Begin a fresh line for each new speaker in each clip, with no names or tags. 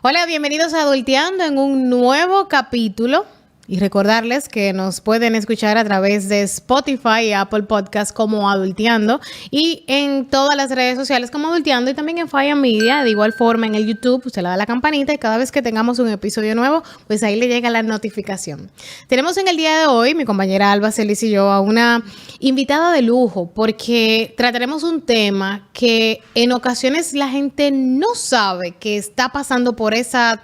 Hola, bienvenidos a Adulteando en un nuevo capítulo. Y recordarles que nos pueden escuchar a través de Spotify y Apple Podcast como Adulteando y en todas las redes sociales como Adulteando y también en Fire Media. De igual forma en el YouTube usted le da la campanita y cada vez que tengamos un episodio nuevo, pues ahí le llega la notificación. Tenemos en el día de hoy, mi compañera Alba Celis y yo, a una invitada de lujo porque trataremos un tema que en ocasiones la gente no sabe que está pasando por esa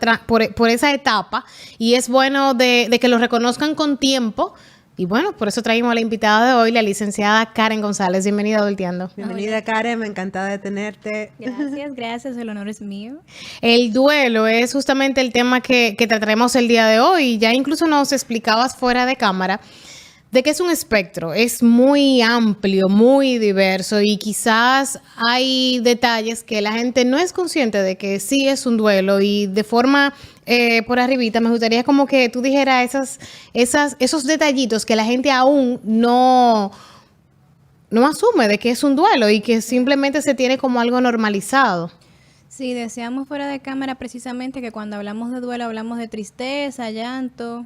etapa y es bueno de que lo reconozcan con tiempo. Y bueno, por eso traímos a la invitada de hoy, la licenciada Karen González. Bienvenida a Adulteando.
Bienvenida, hola. Karen, encantada de tenerte.
Gracias, el honor es mío.
El duelo es justamente el tema que trataremos el día de hoy. Ya incluso nos explicabas fuera de cámara de que es un espectro, es muy amplio, muy diverso y quizás hay detalles que la gente no es consciente de que sí es un duelo y de forma por arribita me gustaría como que tú dijeras esos detallitos que la gente aún no asume de que es un duelo y que simplemente se tiene como algo normalizado.
Sí, deseamos fuera de cámara precisamente que cuando hablamos de duelo hablamos de tristeza, llanto.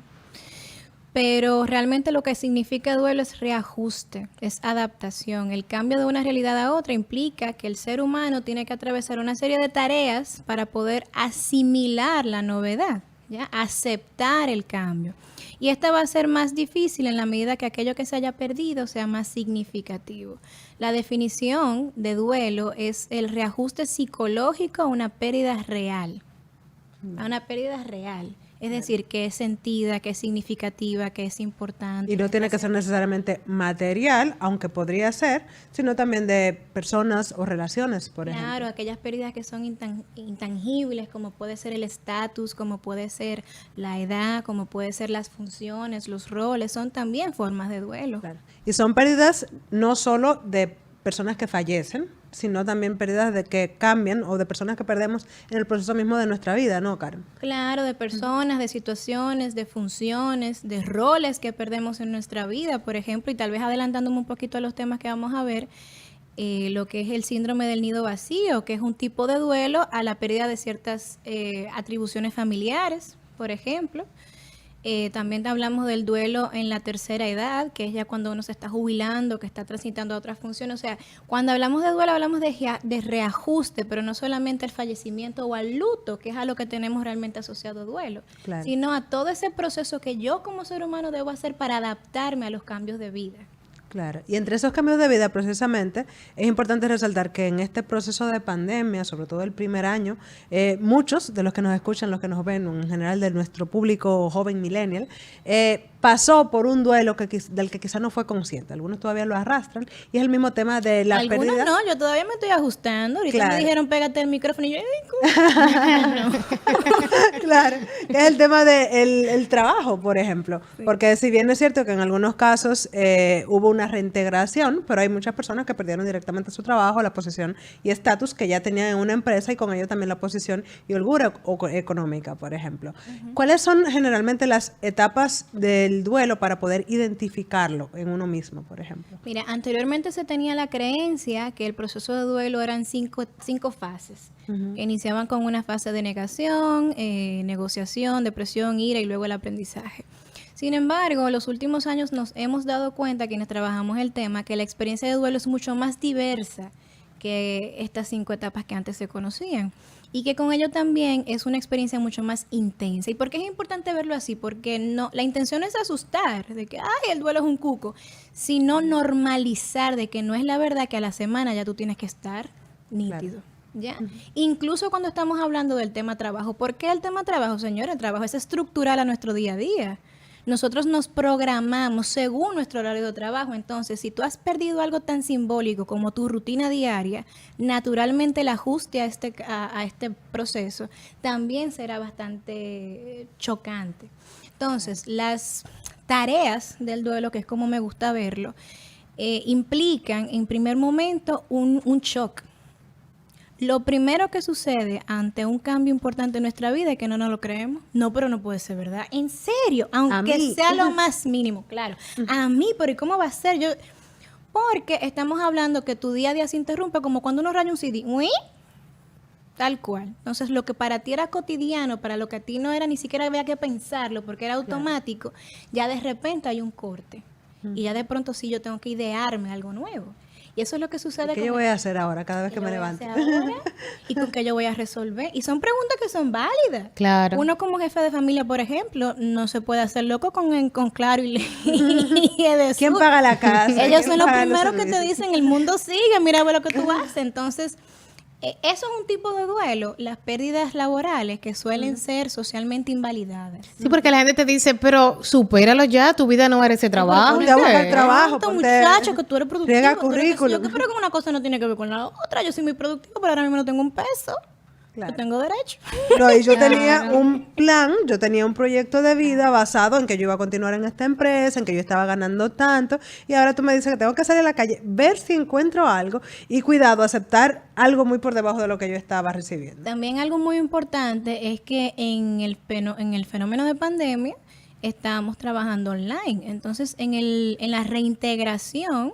Pero realmente lo que significa duelo es reajuste, es adaptación. El cambio de una realidad a otra implica que el ser humano tiene que atravesar una serie de tareas para poder asimilar la novedad, ¿ya? Aceptar el cambio. Y esta va a ser más difícil en la medida que aquello que se haya perdido sea más significativo. La definición de duelo es el reajuste psicológico a una pérdida real. A una pérdida real. Es decir, que es sentida, que es significativa, que es importante.
Y no tiene que ser necesariamente material, aunque podría ser, sino también de personas o relaciones, por ejemplo.
Claro, aquellas pérdidas que son intangibles, como puede ser el estatus, como puede ser la edad, como puede ser las funciones, los roles, son también formas de duelo.
Claro. Y son pérdidas no solo de personas que fallecen, sino también pérdidas de que cambian o de personas que perdemos en el proceso mismo de nuestra vida, ¿no, Karen?
Claro, de personas, de situaciones, de funciones, de roles que perdemos en nuestra vida, por ejemplo, y tal vez adelantándome un poquito a los temas que vamos a ver, lo que es el síndrome del nido vacío, que es un tipo de duelo a la pérdida de ciertas atribuciones familiares, por ejemplo. También hablamos del duelo en la tercera edad, que es ya cuando uno se está jubilando, que está transitando a otras funciones. O sea, cuando hablamos de duelo hablamos de reajuste, pero no solamente al fallecimiento o al luto, que es a lo que tenemos realmente asociado duelo, claro, sino a todo ese proceso que yo como ser humano debo hacer para adaptarme a los cambios de vida.
Claro, y entre esos cambios de vida precisamente es importante resaltar que en este proceso de pandemia, sobre todo el primer año, muchos de los que nos escuchan, los que nos ven, en general de nuestro público joven millennial, pasó por un duelo del que quizás no fue consciente. Algunos todavía lo arrastran y es el mismo tema de la pérdida.
Algunos no, yo todavía me estoy ajustando. Ahorita claro, me dijeron pégate el micrófono y yo, no.
Claro, es el tema del trabajo, por ejemplo, sí. Porque si bien es cierto que en algunos casos hubo una reintegración, pero hay muchas personas que perdieron directamente su trabajo, la posición y estatus que ya tenían en una empresa y con ello también la posición y holgura económica, por ejemplo. ¿Cuáles son generalmente las etapas del duelo para poder identificarlo en uno mismo, por ejemplo?
Mira, anteriormente se tenía la creencia que el proceso de duelo eran cinco fases. Iniciaban con una fase de negación, negociación, depresión, ira y luego el aprendizaje. Sin embargo, en los últimos años nos hemos dado cuenta, quienes trabajamos el tema, que la experiencia de duelo es mucho más diversa que estas 5 etapas que antes se conocían. Y que con ello también es una experiencia mucho más intensa. ¿Y por qué es importante verlo así? Porque no, la intención no es asustar, de que, ay, el duelo es un cuco, sino normalizar de que no es la verdad que a la semana ya tú tienes que estar nítido. Claro. ¿Ya? Incluso cuando estamos hablando del tema trabajo. ¿Por qué el tema trabajo, señora? El trabajo es estructural a nuestro día a día. Nosotros nos programamos según nuestro horario de trabajo. Entonces, si tú has perdido algo tan simbólico como tu rutina diaria, naturalmente el ajuste a este proceso también será bastante chocante. Entonces, las tareas del duelo, que es como me gusta verlo, implican en primer momento un shock. Lo primero que sucede ante un cambio importante en nuestra vida es que no nos lo creemos. No, pero no puede ser verdad. En serio, aunque sea lo más mínimo, claro. A mí, pero ¿y cómo va a ser? Porque estamos hablando que tu día a día se interrumpe como cuando uno raya un CD. ¿Uy? Tal cual. Entonces, lo que para ti era cotidiano, para lo que a ti no era, ni siquiera había que pensarlo porque era automático, ya de repente hay un corte. Y ya de pronto sí yo tengo que idearme algo nuevo. Y eso es lo que sucede.
¿Qué yo voy a hacer ahora cada vez que me levante?
Y con qué yo voy a resolver. Y son preguntas que son válidas.
Claro.
Uno como jefe de familia, por ejemplo, no se puede hacer loco con Claro y Edesur.
¿Quién paga la casa?
Ellos son los primeros que te dicen, el mundo sigue, mira lo que tú haces. Entonces, eso es un tipo de duelo, las pérdidas laborales que suelen ser socialmente invalidadas.
Sí, porque la gente te dice, pero supéralo ya, tu vida no era ese trabajo.
Ya busca el trabajo.
Muchacho, que tú eres productivo.
Riega
tú eres qué sé
currículum.
yo, pero que una cosa no tiene que ver con la otra. Yo soy muy productivo, pero ahora mismo no tengo un peso.
Claro.
Yo tengo derecho.
No, y yo tenía un plan, yo tenía un proyecto de vida basado en que yo iba a continuar en esta empresa, en que yo estaba ganando tanto, y ahora tú me dices que tengo que salir a la calle, ver si encuentro algo, y cuidado, aceptar algo muy por debajo de lo que yo estaba recibiendo.
También algo muy importante es que en el fenómeno de pandemia estábamos trabajando online. Entonces, en la reintegración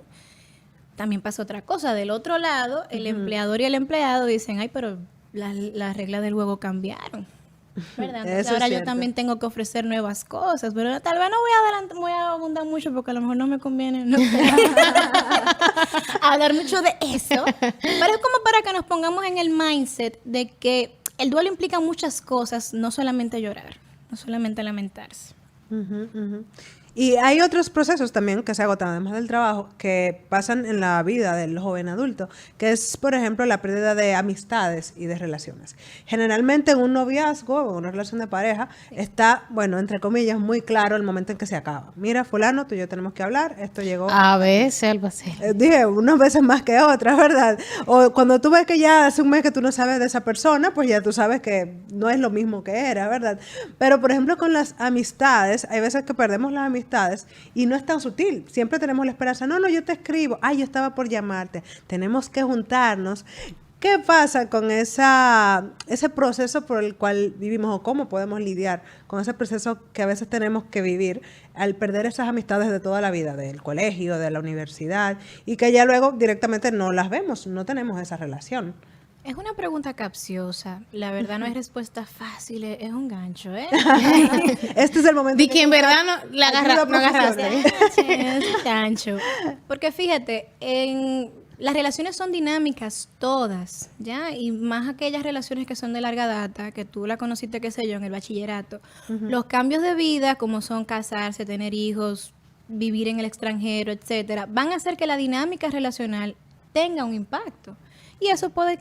también pasa otra cosa. Del otro lado, el empleador y el empleado dicen, ay, pero las reglas del juego cambiaron. ¿Verdad? Entonces,
Eso es
ahora yo
cierto.
también tengo que ofrecer nuevas cosas, pero tal vez no voy a abundar mucho porque a lo mejor no me conviene no sé, hablar mucho de eso. Pero es como para que nos pongamos en el mindset de que el duelo implica muchas cosas, no solamente llorar, no solamente lamentarse.
Y hay otros procesos también que se agotan, además del trabajo, que pasan en la vida del joven adulto, que es, por ejemplo, la pérdida de amistades y de relaciones. Generalmente en un noviazgo o una relación de pareja está, bueno, entre comillas, muy claro el momento en que se acaba. Mira, fulano, tú y yo tenemos que hablar, esto llegó...
A veces algo así.
Dije, unas veces más que otras, ¿verdad? O cuando tú ves que ya hace un mes que tú no sabes de esa persona, pues ya tú sabes que no es lo mismo que era, ¿verdad? Pero, por ejemplo, con las amistades, hay veces que perdemos las amistades y no es tan sutil. Siempre tenemos la esperanza, no, yo te escribo, yo estaba por llamarte, tenemos que juntarnos. ¿Qué pasa con ese proceso por el cual vivimos o cómo podemos lidiar con ese proceso que a veces tenemos que vivir al perder esas amistades de toda la vida, del colegio, de la universidad, y que ya luego directamente no las vemos, no tenemos esa relación?
Es una pregunta capciosa. La verdad no hay respuesta fácil. Es un gancho, ¿eh?
Este es el momento.
De que en verdad no la
ayuda
agarraste.
Es un gancho. Porque fíjate, las relaciones son dinámicas todas, ¿ya? Y más aquellas relaciones que son de larga data, que tú la conociste, qué sé yo, en el bachillerato. Los cambios de vida, como son casarse, tener hijos, vivir en el extranjero, etcétera, van a hacer que la dinámica relacional tenga un impacto. Y eso puede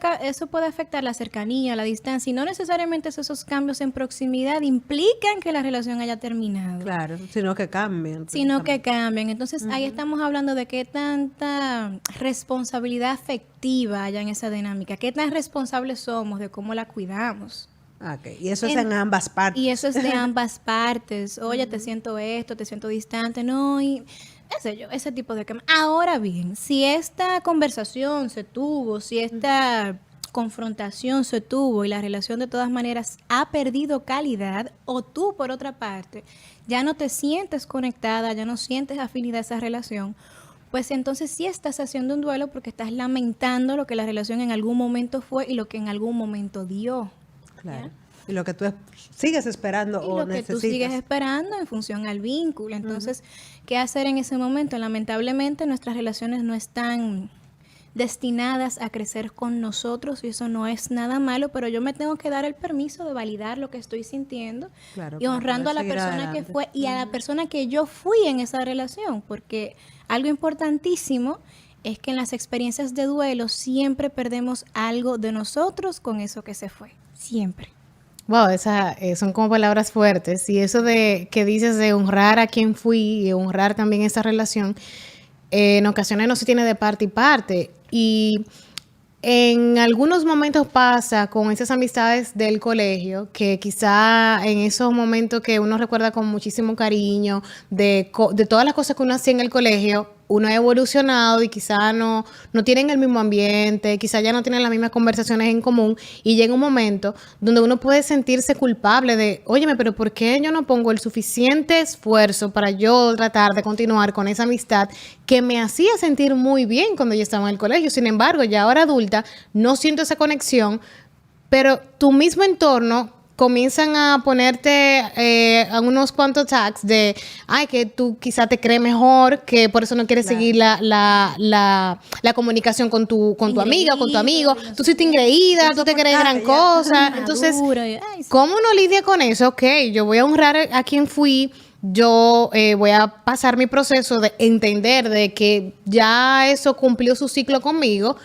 afectar la cercanía, la distancia, y no necesariamente esos cambios en proximidad implican que la relación haya terminado.
Claro, sino que cambian.
Entonces, ahí estamos hablando de qué tanta responsabilidad afectiva hay en esa dinámica, qué tan responsables somos de cómo la cuidamos.
Okay. Y eso es en ambas partes.
Y eso es de ambas partes. Oye, te siento esto, te siento distante, no, y qué sé yo, ese tipo de cambio. Ahora bien, si esta conversación se tuvo, si esta confrontación se tuvo y la relación de todas maneras ha perdido calidad, o tú por otra parte ya no te sientes conectada, ya no sientes afinidad a esa relación, pues entonces sí estás haciendo un duelo porque estás lamentando lo que la relación en algún momento fue y lo que en algún momento dio.
Claro.
¿Ya?
Y lo que tú sigues esperando
Y
o
lo que
necesitas.
tú sigues esperando en función al vínculo. Entonces, ¿qué hacer en ese momento? Lamentablemente, nuestras relaciones no están destinadas a crecer con nosotros y eso no es nada malo, pero yo me tengo que dar el permiso de validar lo que estoy sintiendo y honrando a la persona que fue y a la persona que yo fui en esa relación, porque algo importantísimo es que en las experiencias de duelo siempre perdemos algo de nosotros con eso que se fue. Siempre.
Wow, son como palabras fuertes. Y eso de que dices de honrar a quien fui y honrar también esa relación, en ocasiones no se tiene de parte y parte. Y en algunos momentos pasa con esas amistades del colegio, que quizá en esos momentos que uno recuerda con muchísimo cariño, de todas las cosas que uno hacía en el colegio, uno ha evolucionado y quizá no tienen el mismo ambiente, quizá ya no tienen las mismas conversaciones en común y llega un momento donde uno puede sentirse culpable de, óyeme, pero ¿por qué yo no pongo el suficiente esfuerzo para yo tratar de continuar con esa amistad que me hacía sentir muy bien cuando yo estaba en el colegio? Sin embargo, ya ahora adulta, no siento esa conexión pero tu mismo entorno comienzan a ponerte a unos cuantos tags de, ay, que tú quizá te crees mejor, que por eso no quieres seguir la comunicación con tu amiga o con tu amigo. Tú sí te engreída, tú te crees gran cosa. Entonces, ¿cómo uno lidia con eso? Ok, yo voy a honrar a quien fui. Yo voy a pasar mi proceso de entender de que ya eso cumplió su ciclo conmigo,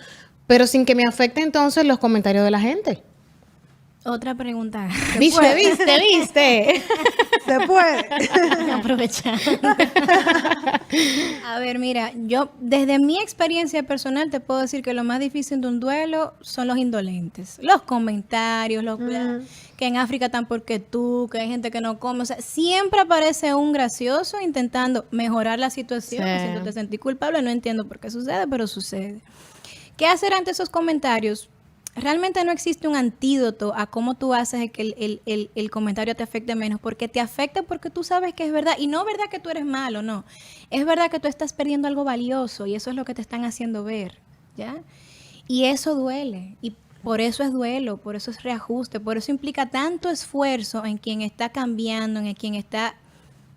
pero sin que me afecte entonces los comentarios de la gente.
Otra pregunta.
¿Viste?
Se puede.
Aprovechar. A ver, mira, yo desde mi experiencia personal te puedo decir que lo más difícil de un duelo son los indolentes. Los comentarios, que en África están porque tú, que hay gente que no come. O sea, siempre aparece un gracioso intentando mejorar la situación, haciéndote sentir culpable. No entiendo por qué sucede, pero sucede. ¿Qué hacer ante esos comentarios? Realmente no existe un antídoto a cómo tú haces que el comentario te afecte menos, porque te afecta porque tú sabes que es verdad, y no es verdad que tú eres malo, no. Es verdad que tú estás perdiendo algo valioso y eso es lo que te están haciendo ver, ¿ya? Y eso duele, y por eso es duelo, por eso es reajuste, por eso implica tanto esfuerzo en quien está cambiando, en quien está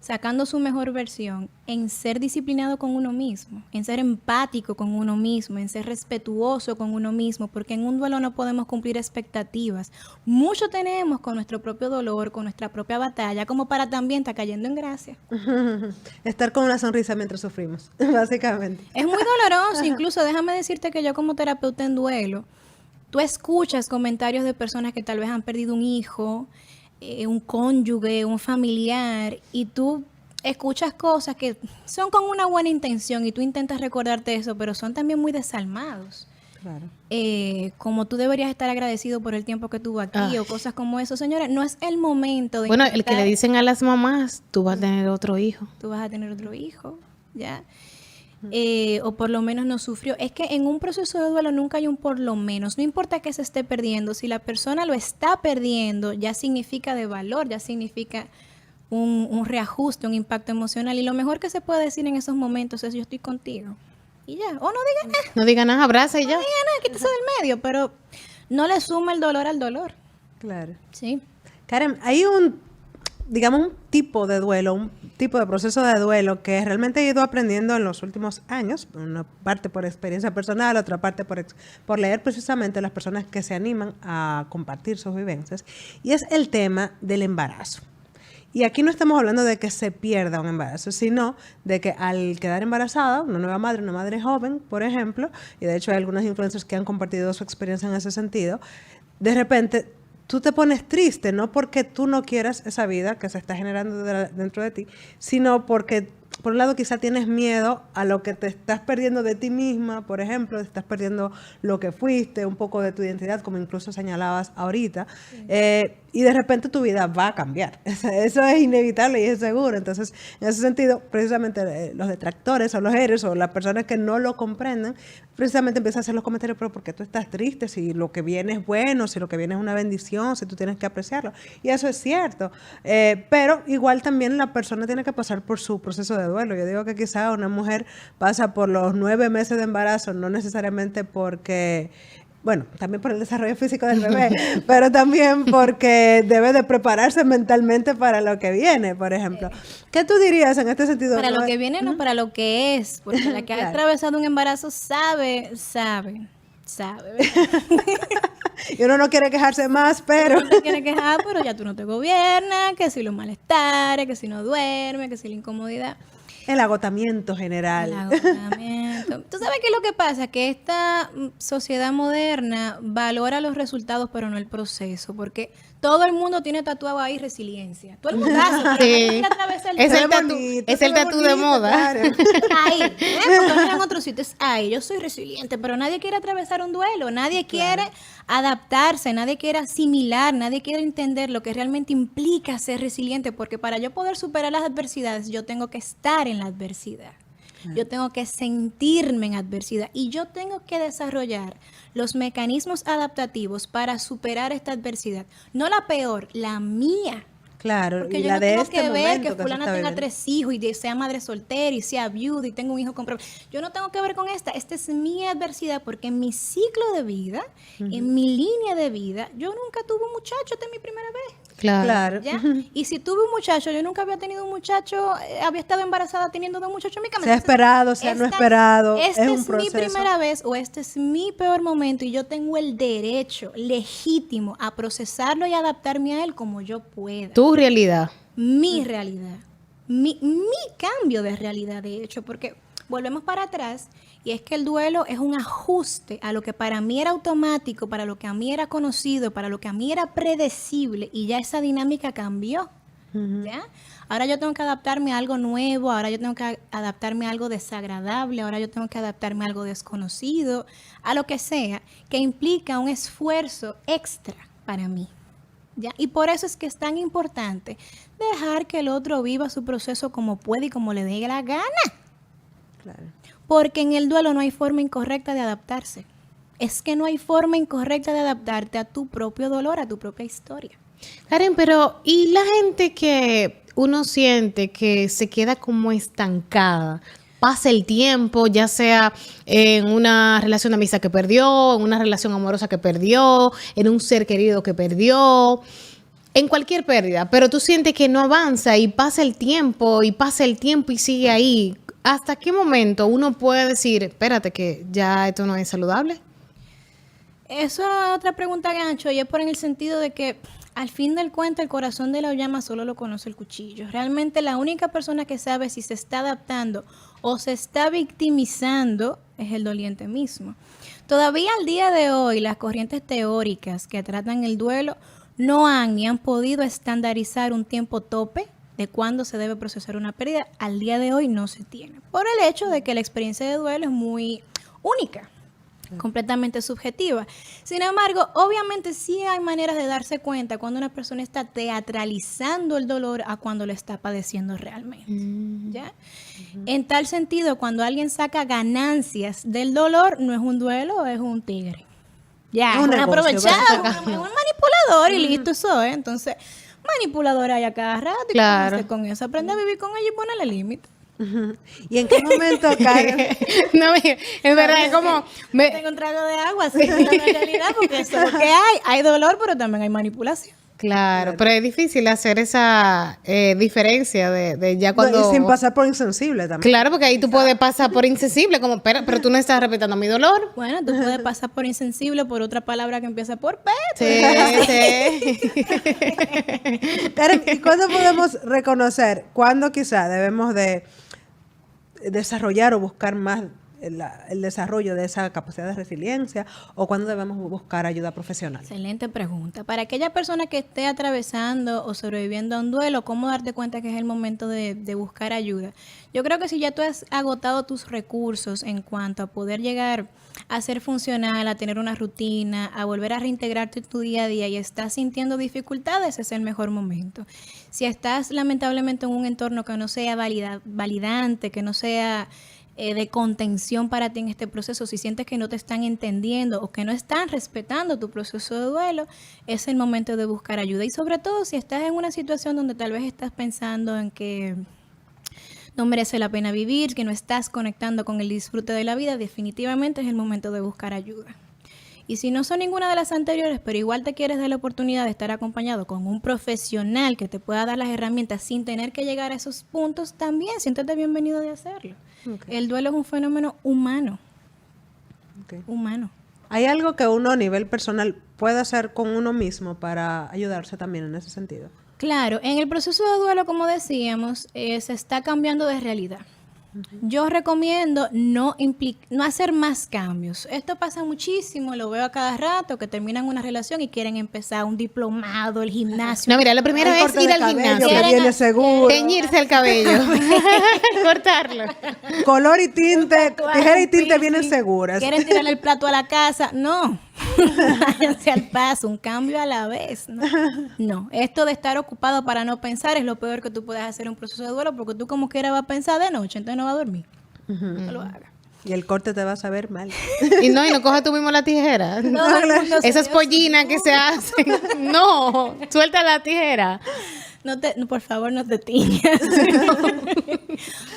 sacando su mejor versión, en ser disciplinado con uno mismo, en ser empático con uno mismo, en ser respetuoso con uno mismo, porque en un duelo no podemos cumplir expectativas. Mucho tenemos con nuestro propio dolor, con nuestra propia batalla, como para también estar cayendo en gracia.
Estar con una sonrisa mientras sufrimos, básicamente.
Es muy doloroso, incluso déjame decirte que yo como terapeuta en duelo, tú escuchas comentarios de personas que tal vez han perdido un hijo, un cónyuge, un familiar, y tú escuchas cosas que son con una buena intención y tú intentas recordarte eso, pero son también muy desalmados.
Claro.
Como tú deberías estar agradecido por el tiempo que tuvo aquí o cosas como eso. Señores, no es el momento de...
Bueno, el que le dicen a las mamás, tú vas a tener otro hijo.
Tú vas a tener otro hijo, ¿ya? O por lo menos no sufrió. Es que en un proceso de duelo nunca hay un por lo menos. No importa que se esté perdiendo. Si la persona lo está perdiendo, ya significa de valor, ya significa un reajuste, un impacto emocional. Y lo mejor que se puede decir en esos momentos es yo estoy contigo. Y ya. O no diga nada.
No diga nada, abraza y ya.
No diga nada, quítese del medio. Pero no le suma el dolor al dolor.
Claro.
Sí.
Karen, hay un tipo de duelo, un tipo de proceso de duelo que realmente he ido aprendiendo en los últimos años, una parte por experiencia personal, otra parte por leer precisamente las personas que se animan a compartir sus vivencias, y es el tema del embarazo. Y aquí no estamos hablando de que se pierda un embarazo, sino de que al quedar embarazada, una nueva madre, una madre joven, por ejemplo, y de hecho hay algunas influencers que han compartido su experiencia en ese sentido, de repente tú te pones triste, no porque tú no quieras esa vida que se está generando dentro de ti, sino porque, por un lado, quizá tienes miedo a lo que te estás perdiendo de ti misma, por ejemplo, estás perdiendo lo que fuiste, un poco de tu identidad, como incluso señalabas ahorita, y de repente tu vida va a cambiar. Eso es inevitable y es seguro. Entonces, en ese sentido, precisamente los detractores o los haters o las personas que no lo comprenden, precisamente empiezan a hacer los comentarios, pero ¿por qué tú estás triste? Si lo que viene es bueno, si lo que viene es una bendición, si tú tienes que apreciarlo. Y eso es cierto. Pero igual también la persona tiene que pasar por su proceso de duelo. Yo digo que quizá una mujer pasa por los 9 meses de embarazo, no necesariamente porque... Bueno, también por el desarrollo físico del bebé, pero también porque debe de prepararse mentalmente para lo que viene, por ejemplo. ¿Qué tú dirías en este sentido?
Para lo que viene, no para lo que es, porque la que ha atravesado un embarazo sabe.
Y uno no quiere quejarse más, pero...
No te quiere quejar, pero ya tú no te gobiernas, que si los malestares, que si no duermes, que si la incomodidad.
El agotamiento general.
El agotamiento. ¿Tú sabes qué es lo que pasa? Que esta sociedad moderna valora los resultados, pero no el proceso, porque todo el mundo tiene tatuado ahí resiliencia. Todo el mundo
sí. Es el tatú de moda.
Claro.
Ahí, porque no en otros sitios. Ahí, yo soy resiliente, pero nadie quiere atravesar un duelo, nadie quiere adaptarse, nadie quiere asimilar, nadie quiere entender lo que realmente implica ser resiliente, porque para yo poder superar las adversidades, yo tengo que estar en la adversidad. Yo tengo que sentirme en adversidad y yo tengo que desarrollar los mecanismos adaptativos para superar esta adversidad. No la peor, la mía.
Claro,
Porque
y
yo
la
no
de
tengo
este
que ver
momento
que
se
fulana
está
tenga
viviendo.
3 hijos y sea madre soltera y sea viuda y tenga un hijo con problemas. Yo no tengo que ver con esta. Esta es mi adversidad porque en mi ciclo de vida, en mi línea de vida, yo nunca tuve un muchacho hasta mi primera vez.
Claro.
¿Ya? Y si tuve un muchacho, yo nunca había tenido un muchacho, había estado embarazada teniendo 2 muchachos en mi cama.
Sea
Entonces,
esperado, sea no esperado,
esta
es un
mi
proceso.
primera vez o este es mi peor momento y yo tengo el derecho legítimo a procesarlo y adaptarme a él como yo pueda.
Tu realidad.
Mi realidad, mi cambio de realidad, de hecho, porque volvemos para atrás y es que el duelo es un ajuste a lo que para mí era automático, para lo que a mí era conocido, para lo que a mí era predecible y ya esa dinámica cambió. ¿Ya? Ahora yo tengo que adaptarme a algo nuevo, ahora yo tengo que adaptarme a algo desagradable, ahora yo tengo que adaptarme a algo desconocido, a lo que sea, que implica un esfuerzo extra para mí. ¿Ya? Y por eso es que es tan importante dejar que el otro viva su proceso como puede y como le dé la gana.
Claro.
Porque en el duelo no hay forma incorrecta de adaptarse. Es que no hay forma incorrecta de adaptarte a tu propio dolor, a tu propia historia.
Karen, pero ¿y la gente que uno siente que se queda como estancada? Pasa el tiempo, ya sea en una relación de amistad que perdió, en una relación amorosa que perdió, en un ser querido que perdió, en cualquier pérdida, pero tú sientes que no avanza y pasa el tiempo y sigue ahí. ¿Hasta qué momento uno puede decir, espérate, que ya esto no es saludable?
Eso es otra pregunta, gancho, y es por en el sentido de que al fin del cuento el corazón de la llama solo lo conoce el cuchillo. Realmente la única persona que sabe si se está adaptando o se está victimizando es el doliente mismo. Todavía al día de hoy las corrientes teóricas que tratan el duelo no han ni han podido estandarizar un tiempo tope de cuándo se debe procesar una pérdida. Al día de hoy no se tiene, por el hecho de que la experiencia de duelo es muy única, completamente subjetiva. Sin embargo, obviamente sí hay maneras de darse cuenta cuando una persona está teatralizando el dolor a cuando lo está padeciendo realmente. ¿Ya? En tal sentido, cuando alguien saca ganancias del dolor, no es un duelo, es un tigre. Ya, es un
negocio,
aprovechado,
básicamente.
es un manipulador y listo eso, ¿eh? Entonces, manipulador hay a cada rato y
Claro.
¿qué haces con eso? Aprende a vivir con ella y ponerle límite.
¿Y en qué momento, Karen?
No, es verdad, es como...
Tengo un trago de agua, así es la realidad, porque eso es lo que hay. Hay dolor, pero también hay manipulación.
Claro, pero es difícil hacer esa diferencia de ya cuando...
No, y sin pasar por insensible también.
Claro, porque ahí tú puedes pasar por insensible, como, pero tú no estás respetando mi dolor.
Bueno, tú puedes pasar por insensible por otra palabra que empieza por P.
Sí, sí.
Karen, ¿y cuándo podemos reconocer cuándo quizá debemos de desarrollar o buscar más el desarrollo de esa capacidad de resiliencia o cuándo debemos buscar ayuda profesional?
Excelente pregunta. Para aquella persona que esté atravesando o sobreviviendo a un duelo, ¿cómo darte cuenta que es el momento de buscar ayuda? Yo creo que si ya tú has agotado tus recursos en cuanto a poder llegar a ser funcional, a tener una rutina, a volver a reintegrarte en tu día a día y estás sintiendo dificultades, es el mejor momento. Si estás lamentablemente en un entorno que no sea validante, que no sea de contención para ti en este proceso, si sientes que no te están entendiendo o que no están respetando tu proceso de duelo, es el momento de buscar ayuda. Y sobre todo si estás en una situación donde tal vez estás pensando en que no merece la pena vivir, que no estás conectando con el disfrute de la vida, definitivamente es el momento de buscar ayuda. Y si no son ninguna de las anteriores, pero igual te quieres dar la oportunidad de estar acompañado con un profesional que te pueda dar las herramientas sin tener que llegar a esos puntos, también siéntete bienvenido de hacerlo.
Okay.
El duelo es un fenómeno humano.
Okay.
Humano.
¿Hay algo que uno a nivel personal puede hacer con uno mismo para ayudarse también en ese sentido?
Claro, en el proceso de duelo, como decíamos, se está cambiando de realidad. Yo recomiendo no hacer más cambios. Esto pasa muchísimo, lo veo a cada rato, que terminan una relación y quieren empezar un diplomado, el gimnasio.
No, mira, lo primero
El
es
corte
ir
de
al
cabello,
gimnasio.
que viene seguro.
Teñirse el cabello. Cortarlo.
Color y tinte, tijera y tinte vienen seguras.
¿Quieren tirarle el plato a la casa? No. Váyanse al paso, un cambio a la vez. No, esto de estar ocupado para no pensar es lo peor que tú puedes hacer en un proceso de duelo, porque tú como quiera vas a pensar de noche, entonces no vas a dormir. No lo hagas.
Y el corte te va a saber mal.
Y no cojas tú mismo la tijera.
Todo el mundo se
Esas
dio
pollinas que se hacen. No, suelta la tijera.
Por favor, no te tiñas.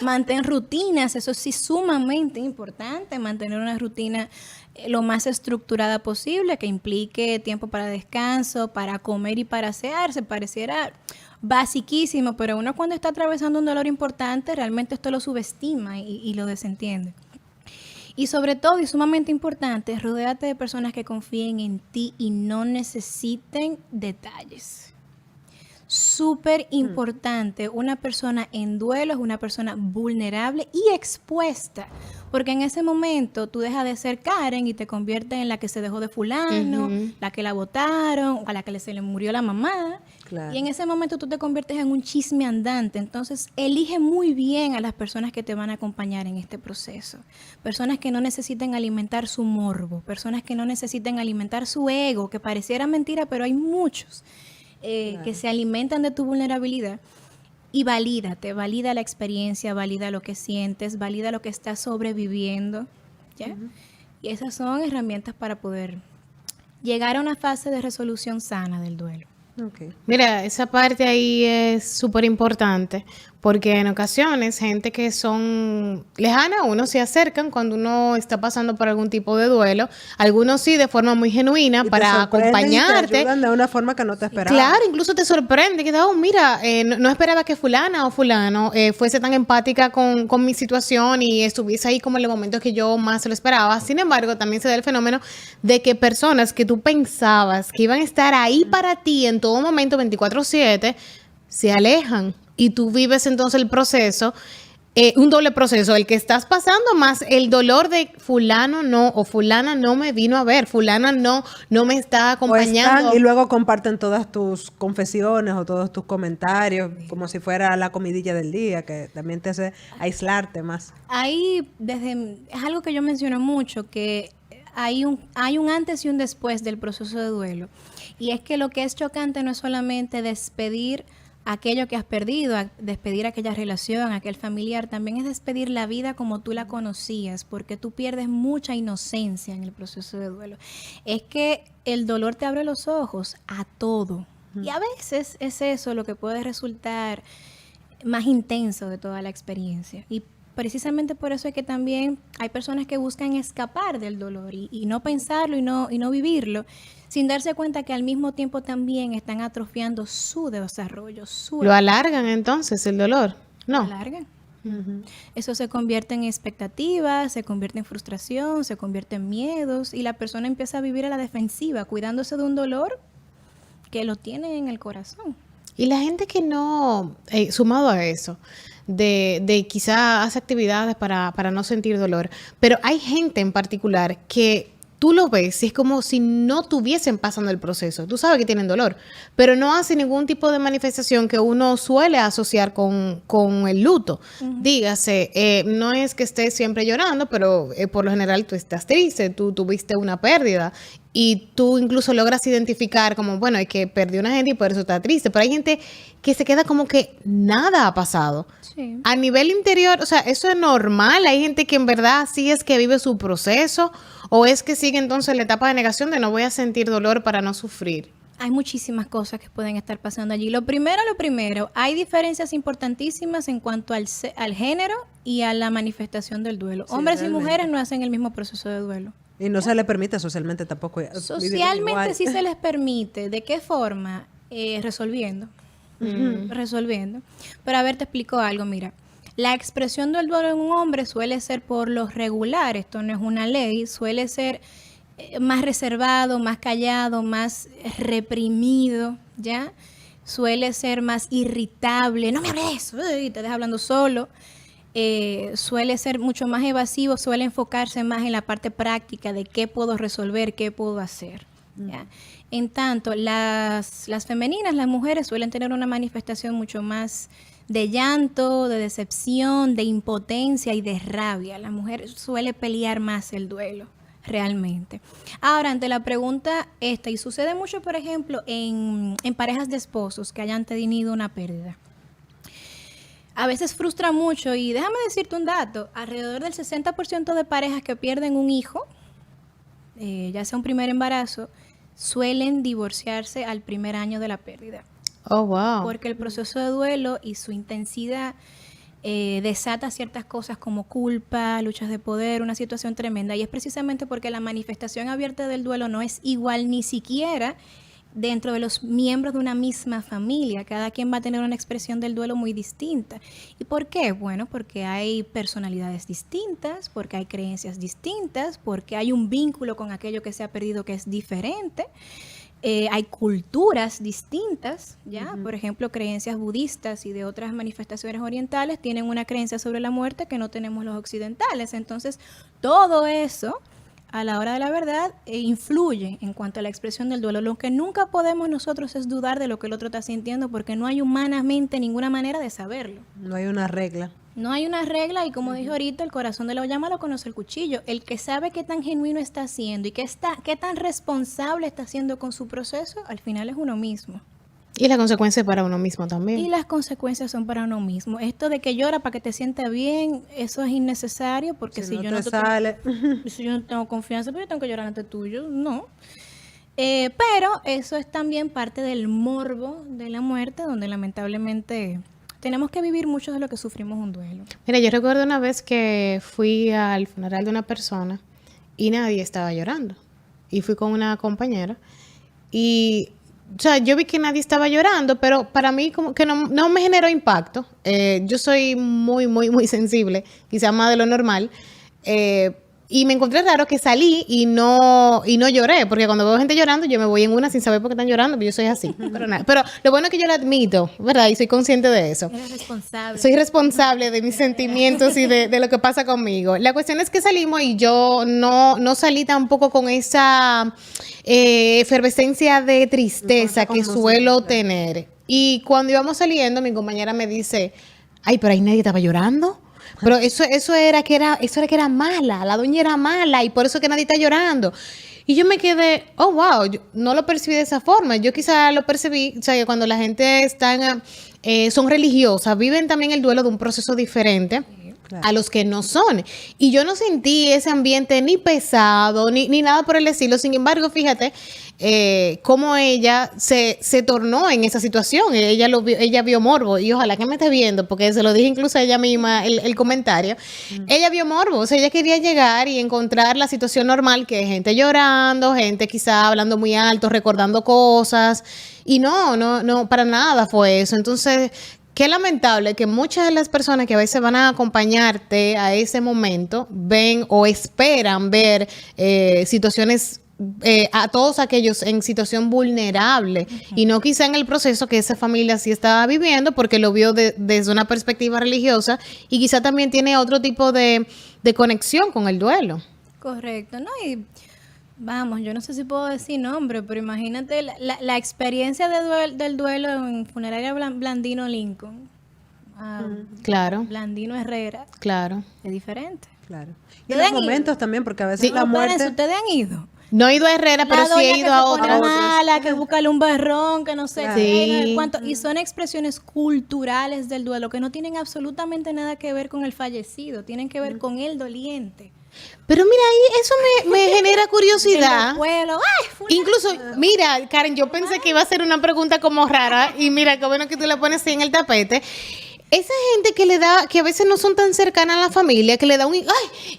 Mantén rutinas, eso sí, sumamente importante, mantener una rutina lo más estructurada posible, que implique tiempo para descanso, para comer y para asearse. Pareciera basiquísimo, pero uno cuando está atravesando un dolor importante, realmente esto lo subestima y lo desentiende. Y sobre todo, y sumamente importante, rodéate de personas que confíen en ti y no necesiten detalles. Súper importante, una persona en duelo es una persona vulnerable y expuesta, porque en ese momento tú dejas de ser Karen y te conviertes en la que se dejó de fulano, la que la botaron, o a la que se le murió la mamá. Claro. Y en ese momento tú te conviertes en un chisme andante. Entonces, elige muy bien a las personas que te van a acompañar en este proceso. Personas que no necesiten alimentar su morbo, personas que no necesiten alimentar su ego, que pareciera mentira, pero hay muchos. Claro. Que se alimentan de tu vulnerabilidad, y valida la experiencia, valida lo que sientes, valida lo que estás sobreviviendo, ¿ya? Y esas son herramientas para poder llegar a una fase de resolución sana del duelo.
Okay. Mira, esa parte ahí es súper importante, porque en ocasiones gente que son lejanas a uno se acercan cuando uno está pasando por algún tipo de duelo, algunos sí de forma muy genuina para acompañarte.
Y te ayudan de una forma que no te esperabas.
Claro, incluso te sorprende que mira, no esperaba que fulana o fulano fuese tan empática con mi situación y estuviese ahí como en los momentos que yo más lo esperaba. Sin embargo, también se da el fenómeno de que personas que tú pensabas que iban a estar ahí para ti en todo momento 24/7 se alejan. Y tú vives entonces el proceso, un doble proceso, el que estás pasando más el dolor de fulano no, o fulana no me vino a ver, fulana no me está acompañando.
Y luego comparten todas tus confesiones o todos tus comentarios, como si fuera la comidilla del día, que también te hace aislarte más.
Ahí, es algo que yo menciono mucho, que hay un antes y un después del proceso de duelo. Y es que lo que es chocante no es solamente despedir aquello que has perdido, despedir aquella relación, aquel familiar, también es despedir la vida como tú la conocías, porque tú pierdes mucha inocencia en el proceso de duelo. Es que el dolor te abre los ojos a todo. Y a veces es eso lo que puede resultar más intenso de toda la experiencia. Y precisamente por eso es que también hay personas que buscan escapar del dolor y no pensarlo y no vivirlo, sin darse cuenta que al mismo tiempo también están atrofiando su desarrollo.
¿Lo alargan entonces el dolor? No.
Lo alargan. Eso se convierte en expectativas, se convierte en frustración, se convierte en miedos y la persona empieza a vivir a la defensiva, cuidándose de un dolor que lo tiene en el corazón.
Y la gente que no, sumado a eso, de quizá hace actividades para no sentir dolor, pero hay gente en particular que tú lo ves y es como si no tuviesen pasando el proceso. Tú sabes que tienen dolor, pero no hace ningún tipo de manifestación que uno suele asociar con el luto. Dígase, no es que estés siempre llorando, pero por lo general tú estás triste, tú tuviste una pérdida y tú incluso logras identificar como, bueno, es que perdió una gente y por eso está triste. Pero hay gente que se queda como que nada ha pasado. Sí. A nivel interior, o sea, eso es normal. Hay gente que en verdad sí es que vive su proceso o es que sigue entonces la etapa de negación de no voy a sentir dolor para no sufrir.
Hay muchísimas cosas que pueden estar pasando allí. Lo primero, hay diferencias importantísimas en cuanto al género y a la manifestación del duelo. Sí, hombres realmente. Y mujeres no hacen el mismo proceso de duelo.
Y no se les permite socialmente tampoco.
Socialmente sí se les permite. ¿De qué forma? Resolviendo. Resolviendo. Pero a ver, te explico algo, mira. La expresión del duelo en un hombre suele ser por lo regular, esto no es una ley, suele ser más reservado, más callado, más reprimido, ¿ya? Suele ser más irritable, no me hables de eso, y te deja hablando solo. Suele ser mucho más evasivo, suele enfocarse más en la parte práctica de qué puedo resolver, qué puedo hacer, ¿ya? En tanto, las femeninas, las mujeres suelen tener una manifestación mucho más de llanto, de decepción, de impotencia y de rabia. La mujer suele pelear más el duelo, realmente. Ahora, ante la pregunta esta, y sucede mucho, por ejemplo, en parejas de esposos que hayan tenido una pérdida. A veces frustra mucho y déjame decirte un dato, alrededor del 60% de parejas que pierden un hijo, ya sea un primer embarazo, suelen divorciarse al primer año de la pérdida.
Oh, wow.
Porque el proceso de duelo y su intensidad desata ciertas cosas como culpa, luchas de poder, una situación tremenda. Y es precisamente porque la manifestación abierta del duelo no es igual ni siquiera dentro de los miembros de una misma familia. Cada quien va a tener una expresión del duelo muy distinta. ¿Y por qué? Bueno, porque hay personalidades distintas, porque hay creencias distintas, porque hay un vínculo con aquello que se ha perdido que es diferente. Hay culturas distintas, ¿ya? Por ejemplo, creencias budistas y de otras manifestaciones orientales tienen una creencia sobre la muerte que no tenemos los occidentales. Entonces, todo eso, a la hora de la verdad, influye en cuanto a la expresión del duelo. Lo que nunca podemos nosotros es dudar de lo que el otro está sintiendo, porque no hay humanamente ninguna manera de saberlo.
No hay una regla.
No hay una regla y como dije ahorita, el corazón de la llama lo conoce el cuchillo. El que sabe qué tan genuino está haciendo y qué tan responsable está haciendo con su proceso, al final es uno mismo.
Y las consecuencias para uno mismo también.
Y las consecuencias son para uno mismo. Esto de que llora para que te sientas bien, eso es innecesario porque si yo no tengo confianza, pero yo tengo que llorar ante tuyo, no. Pero eso es también parte del morbo de la muerte, donde lamentablemente tenemos que vivir mucho de lo que sufrimos un duelo.
Mira, yo recuerdo una vez que fui al funeral de una persona y nadie estaba llorando. Y fui con una compañera y, o sea, yo vi que nadie estaba llorando, pero para mí como que no me generó impacto. Yo soy muy, muy, muy sensible, quizás más de lo normal. Y me encontré raro que salí y no lloré, porque cuando veo gente llorando, yo me voy en una sin saber por qué están llorando, pero yo soy así. Pero nada. Pero lo bueno es que yo lo admito, ¿verdad? Y soy consciente de eso.
Eres responsable.
Soy responsable de mis sentimientos y de lo que pasa conmigo. La cuestión es que salimos y yo no salí tampoco con esa efervescencia de tristeza que suelo tener. Y cuando íbamos saliendo, mi compañera me dice, ay, pero ahí nadie estaba llorando. Pero eso era que era mala, la doña era mala y por eso que nadie está llorando. Y yo me quedé, oh, wow, yo no lo percibí de esa forma. Yo quizá lo percibí, o sea, que cuando la gente son religiosas, viven también el duelo de un proceso diferente. Claro. A los que no son. Y yo no sentí ese ambiente ni pesado, ni nada por el estilo. Sin embargo, fíjate cómo ella se tornó en esa situación. Ella vio morbo. Y ojalá que me esté viendo, porque se lo dije incluso a ella misma el comentario. Ella vio morbo. O sea, ella quería llegar y encontrar la situación normal, que es gente llorando, gente quizá hablando muy alto, recordando cosas. Y no, para nada fue eso. Entonces, qué lamentable que muchas de las personas que a veces van a acompañarte a ese momento ven o esperan ver situaciones, a todos aquellos en situación vulnerable y no quizá en el proceso que esa familia sí estaba viviendo porque lo vio desde una perspectiva religiosa y quizá también tiene otro tipo de conexión con el duelo.
Correcto, ¿no? Y vamos, yo no sé si puedo decir nombre, pero imagínate la experiencia del duelo en Funeraria Blandino Lincoln.
Claro.
Blandino Herrera.
Claro.
Es diferente.
Claro. Y en los momentos también, porque a veces
sí,
la muerte...
¿Ustedes han ido?
No he ido a Herrera, pero sí he ido a otra.
Mala, que búscale un berrón, que no sé
sí.
cuánto. Y son expresiones culturales del duelo que no tienen absolutamente nada que ver con el fallecido, tienen que ver con el doliente.
Pero mira, ahí eso me genera curiosidad.
Ay,
incluso, mira, Karen, yo pensé que iba a ser una pregunta como rara y mira, qué bueno que tú la pones ahí en el tapete. Esa gente que a veces no son tan cercanas a la familia, que le da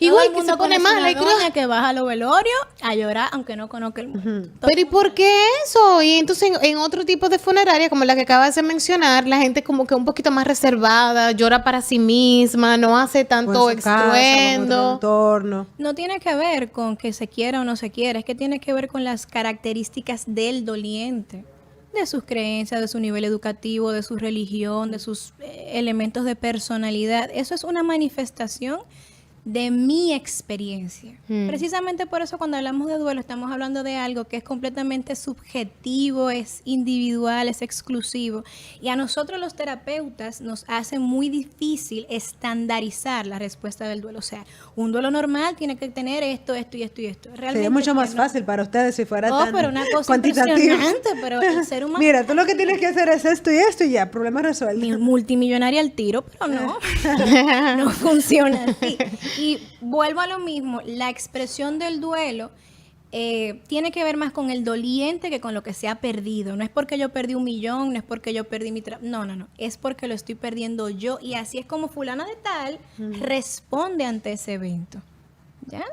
igual que se pone mal.
Que baja a los velorios a llorar, aunque no conozca el mundo.
Pero ¿y por qué eso? Y entonces en otro tipo de funeraria, como la que acabas de mencionar, la gente como que un poquito más reservada, llora para sí misma, no hace tanto estruendo.
No tiene que ver con que se quiera o no se quiera, es que tiene que ver con las características del doliente, de sus creencias, de su nivel educativo, de su religión, de sus elementos de personalidad. Eso es una manifestación de mi experiencia. Precisamente por eso cuando hablamos de duelo estamos hablando de algo que es completamente subjetivo, es individual, es exclusivo. Y a nosotros los terapeutas nos hace muy difícil estandarizar la respuesta del duelo. O sea, un duelo normal tiene que tener esto y esto. Realmente
sería mucho más fácil para ustedes si fuera tan
pero una cosa
cuantitativo.
Impresionante, pero el ser humano...
Mira, tú lo que tienes que hacer es esto y esto y ya, problema resuelto.
Multimillonaria al tiro, pero no. No funciona así. Y vuelvo a lo mismo, la expresión del duelo tiene que ver más con el doliente que con lo que se ha perdido. No es porque yo perdí 1 millón, no es porque yo perdí mi trabajo. No. Es porque lo estoy perdiendo yo. Y así es como fulana de tal responde ante ese evento. ¿Ya?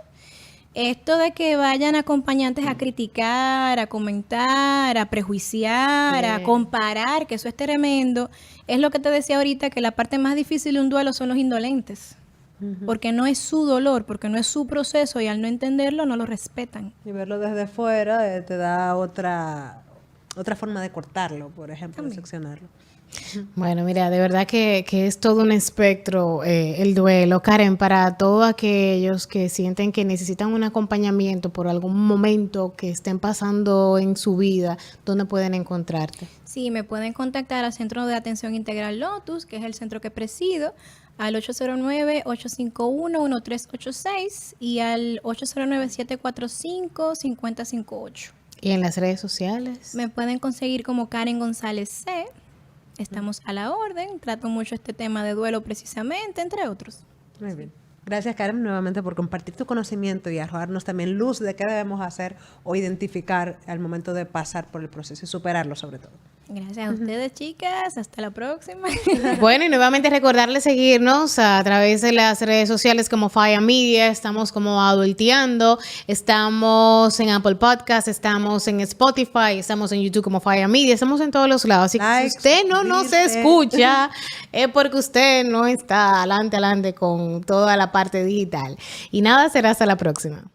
Esto de que vayan acompañantes a criticar, a comentar, a prejuiciar, a comparar, que eso es tremendo, es lo que te decía ahorita, que la parte más difícil de un duelo son los indolentes. Porque no es su dolor, porque no es su proceso y al no entenderlo no lo respetan.
Y verlo desde fuera te da otra forma de cortarlo, por ejemplo, de seccionarlo.
Bueno, mira, de verdad que es todo un espectro el duelo. Karen, para todos aquellos que sienten que necesitan un acompañamiento por algún momento que estén pasando en su vida, ¿dónde pueden encontrarte?
Sí, me pueden contactar al Centro de Atención Integral Lotus, que es el centro que presido, al 809-851-1386 y al 809-745-5058.
¿Y en las redes sociales?
Me pueden conseguir como Karen González C. Estamos a la orden, trato mucho este tema de duelo precisamente, entre otros.
Muy bien. Gracias, Karen, nuevamente por compartir tu conocimiento y arrojarnos también luz de qué debemos hacer o identificar al momento de pasar por el proceso y superarlo sobre todo.
Gracias a ustedes, chicas. Hasta la próxima.
Bueno, y nuevamente recordarles seguirnos a través de las redes sociales como Faya Media. Estamos como Adulteando. Estamos en Apple Podcast. Estamos en Spotify. Estamos en YouTube como Faya Media. Estamos en todos los lados. Así que si usted no nos escucha, es porque usted no está adelante con toda la parte digital. Y nada, será hasta la próxima.